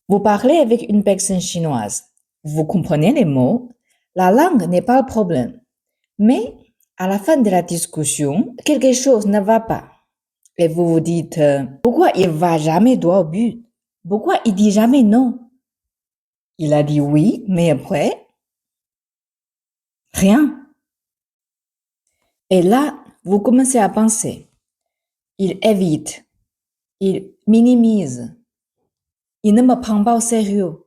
Vous parlez avec une personne chinoise. Vous comprenez les mots. La langue n'est pas le problème. Mais à la fin de la discussion, quelque chose ne va pas. Et vous vous dites, pourquoi il va jamais droit au but? Pourquoi il dit jamais non? Il a dit oui, mais après, rien. Et là, vous commencez à penser. Il évite. Il minimise. Il ne me prend pas au sérieux.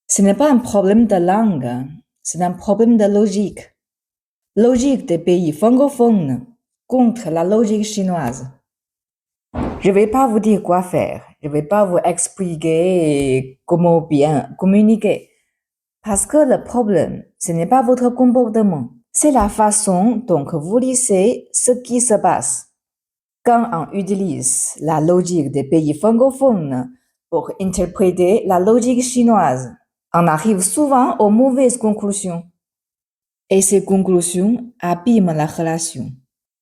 Ce n'est pas un problème de langue, c'est un problème de logique. Logique des pays francophones contre la logique chinoise. Je ne vais pas vous dire quoi faire. Je ne vais pas vous expliquer comment bien communiquer. Parce que le problème, ce n'est pas votre comportement. C'est la façon dont vous lisez ce qui se passe. Quand on utilise la logique des pays francophones pour interpréter la logique chinoise, on arrive souvent aux mauvaises conclusions. Et ces conclusions abîment la relation.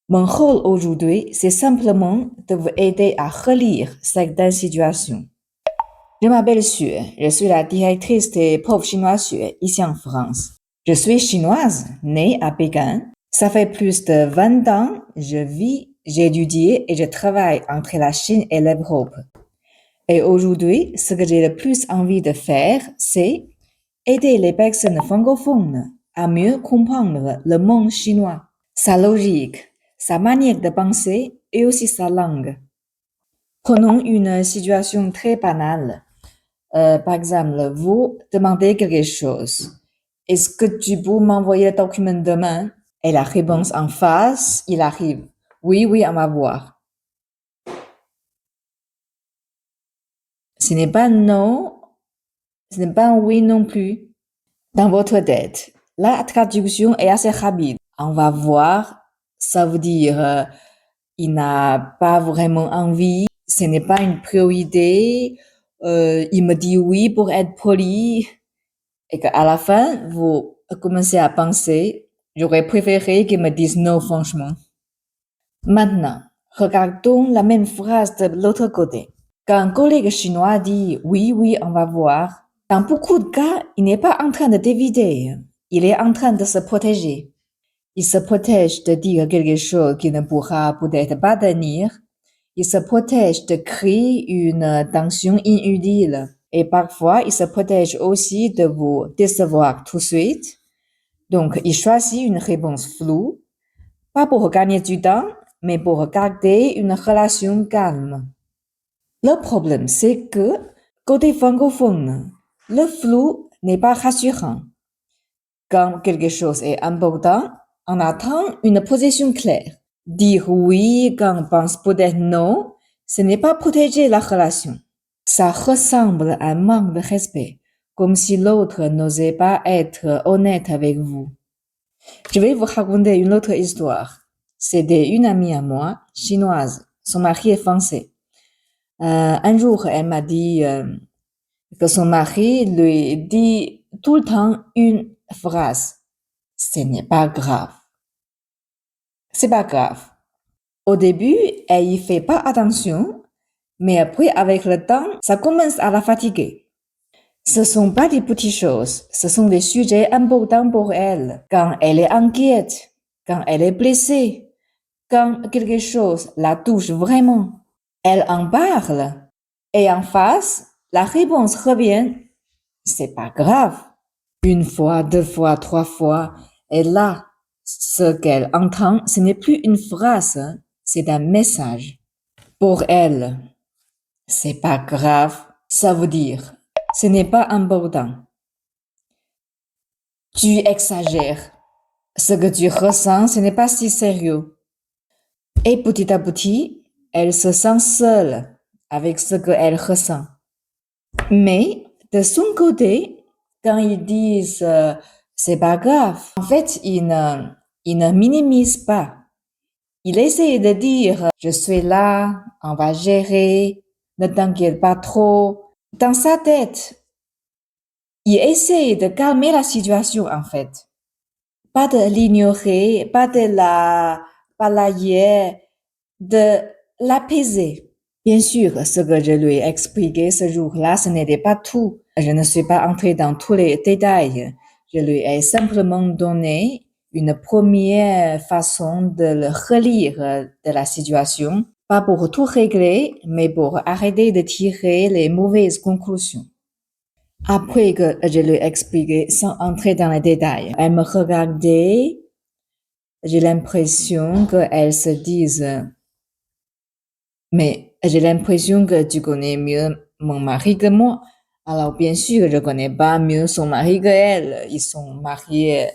Mon rôle aujourd'hui, c'est simplement de vous aider à relire certaines situations. Je m'appelle Xue, je suis la directrice des profs chinois Xue ici en France. Je suis chinoise, née à Pékin. Ça fait plus de 20 ans, je vis, j'étudie et je travaille entre la Chine et l'Europe. Et aujourd'hui, ce que j'ai le plus envie de faire, c'est aider les personnes francophones à mieux comprendre le monde chinois, sa logique, sa manière de penser et aussi sa langue. Prenons une situation très banale. Par exemple, vous demandez quelque chose. Est-ce que tu peux m'envoyer le document demain? Et la réponse en face, il arrive. Oui, on va voir. Ce n'est pas non, ce n'est pas un oui non plus. Dans votre tête, la traduction est assez rapide. On va voir, ça veut dire il n'a pas vraiment envie, ce n'est pas une priorité, il me dit oui pour être poli, et qu'à la fin, vous commencez à penser, j'aurais préféré qu'il me dise non franchement. Maintenant, regardons la même phrase de l'autre côté. Quand un collègue chinois dit oui, on va voir, dans beaucoup de cas, il n'est pas en train de d'éviter, il est en train de se protéger. Il se protège de dire quelque chose qui ne pourra peut-être pas tenir. Il se protège de créer une tension inutile. Et parfois, il se protège aussi de vous décevoir tout de suite. Donc, il choisit une réponse floue, pas pour gagner du temps, mais pour garder une relation calme. Le problème, c'est que, côté francophone, le flou n'est pas rassurant. Quand quelque chose est important, on attend une position claire. Dire oui quand on pense peut-être non, ce n'est pas protéger la relation. Ça ressemble à un manque de respect, comme si l'autre n'osait pas être honnête avec vous. Je vais vous raconter une autre histoire. C'était une amie à moi, chinoise. Son mari est français. Un jour, elle m'a dit que son mari lui dit tout le temps une phrase. Ce n'est pas grave. C'est pas grave. Au début, elle y fait pas attention, mais après, avec le temps, ça commence à la fatiguer. Ce sont pas des petites choses, ce sont des sujets importants pour elle. Quand elle est inquiète, quand elle est blessée, quand quelque chose la touche vraiment, elle en parle. Et en face, la réponse revient, c'est pas grave. Une fois, deux fois, trois fois, et là, ce qu'elle entend, ce n'est plus une phrase, c'est un message. Pour elle, c'est pas grave, ça veut dire, ce n'est pas important. Tu exagères. Ce que tu ressens, ce n'est pas si sérieux. Et petit à petit, elle se sent seule avec ce qu'elle ressent. Mais de son côté, quand ils disent c'est pas grave, en fait, ils ne minimisent pas. Il essaie de dire je suis là, on va gérer, ne t'inquiète pas trop. Dans sa tête, il essaie de calmer la situation en fait. Pas de l'ignorer, pas de la balayer, de l'apaiser. Bien sûr, ce que je lui ai expliqué ce jour-là, ce n'était pas tout. Je ne suis pas entrée dans tous les détails. Je lui ai simplement donné une première façon de le relire de la situation, pas pour tout régler, mais pour arrêter de tirer les mauvaises conclusions. Après que je lui ai expliqué sans entrer dans les détails, elle me regardait. J'ai l'impression qu'elle se dise, mais j'ai l'impression que tu connais mieux mon mari que moi. Alors, bien sûr, je connais pas mieux son mari que elle. Ils sont mariés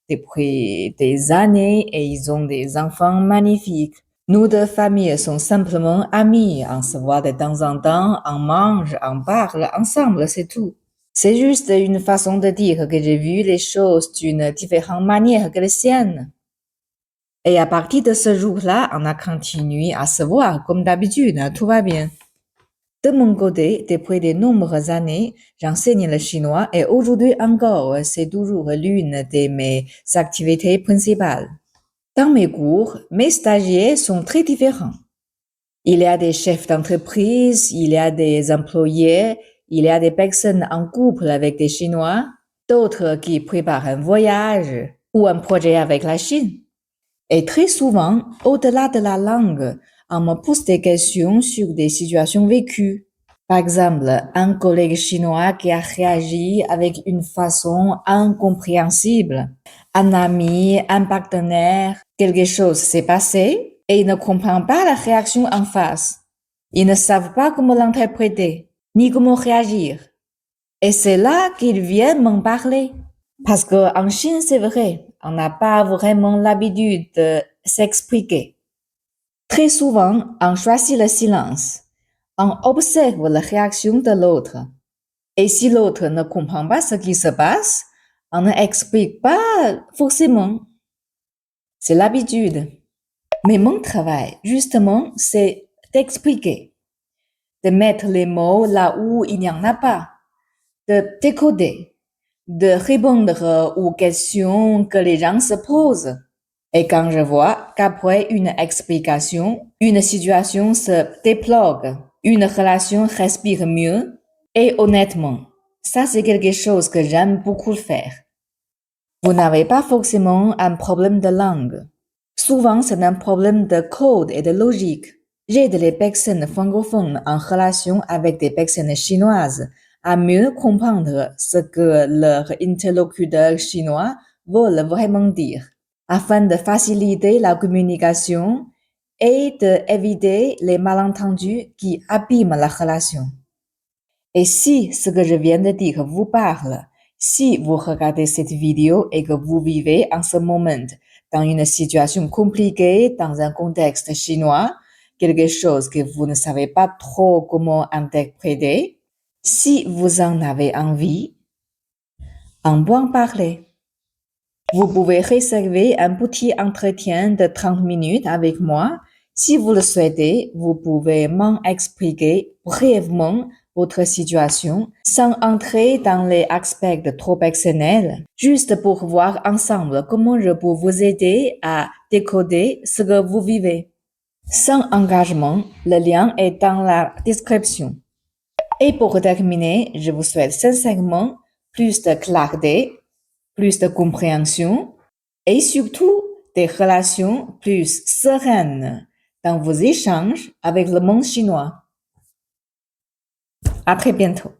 depuis des années et ils ont des enfants magnifiques. Nous deux familles sont simplement amies. On se voit de temps en temps, on mange, on parle ensemble, c'est tout. C'est juste une façon de dire que j'ai vu les choses d'une différente manière que les siennes. Et à partir de ce jour-là, on a continué à se voir comme d'habitude, tout va bien. De mon côté, depuis de nombreuses années, j'enseigne le chinois et aujourd'hui encore, c'est toujours l'une de mes activités principales. Dans mes cours, mes stagiaires sont très différents. Il y a des chefs d'entreprise, il y a des employés, il y a des personnes en couple avec des Chinois, d'autres qui préparent un voyage ou un projet avec la Chine. Et très souvent, au-delà de la langue, on me pose des questions sur des situations vécues. Par exemple, un collègue chinois qui a réagi avec une façon incompréhensible. Un ami, un partenaire, quelque chose s'est passé et il ne comprend pas la réaction en face. Ils ne savent pas comment l'interpréter, ni comment réagir. Et c'est là qu'ils viennent m'en parler. Parce qu'en Chine, c'est vrai, on n'a pas vraiment l'habitude de s'expliquer. Très souvent, on choisit le silence. On observe la réaction de l'autre. Et si l'autre ne comprend pas ce qui se passe, on n'explique pas forcément. C'est l'habitude. Mais mon travail, justement, c'est d'expliquer, de mettre les mots là où il n'y en a pas, de décoder, de répondre aux questions que les gens se posent. Et quand je vois qu'après une explication, une situation se débloque, une relation respire mieux, et honnêtement, ça c'est quelque chose que j'aime beaucoup faire. Vous n'avez pas forcément un problème de langue. Souvent, c'est un problème de code et de logique. J'aide les personnes francophones en relation avec des personnes chinoises à mieux comprendre ce que leur interlocuteur chinois veut vraiment dire, afin de faciliter la communication et d'éviter les malentendus qui abîment la relation. Et si ce que je viens de dire vous parle, si vous regardez cette vidéo et que vous vivez en ce moment dans une situation compliquée, dans un contexte chinois, quelque chose que vous ne savez pas trop comment interpréter, si vous en avez envie, on peut en parler. Vous pouvez réserver un petit entretien de 30 minutes avec moi. Si vous le souhaitez, vous pouvez m'en expliquer brièvement votre situation sans entrer dans les aspects trop personnels, juste pour voir ensemble comment je peux vous aider à décoder ce que vous vivez. Sans engagement, le lien est dans la description. Et pour terminer, je vous souhaite sincèrement plus de clarté, plus de compréhension et surtout des relations plus sereines dans vos échanges avec le monde chinois. À très bientôt.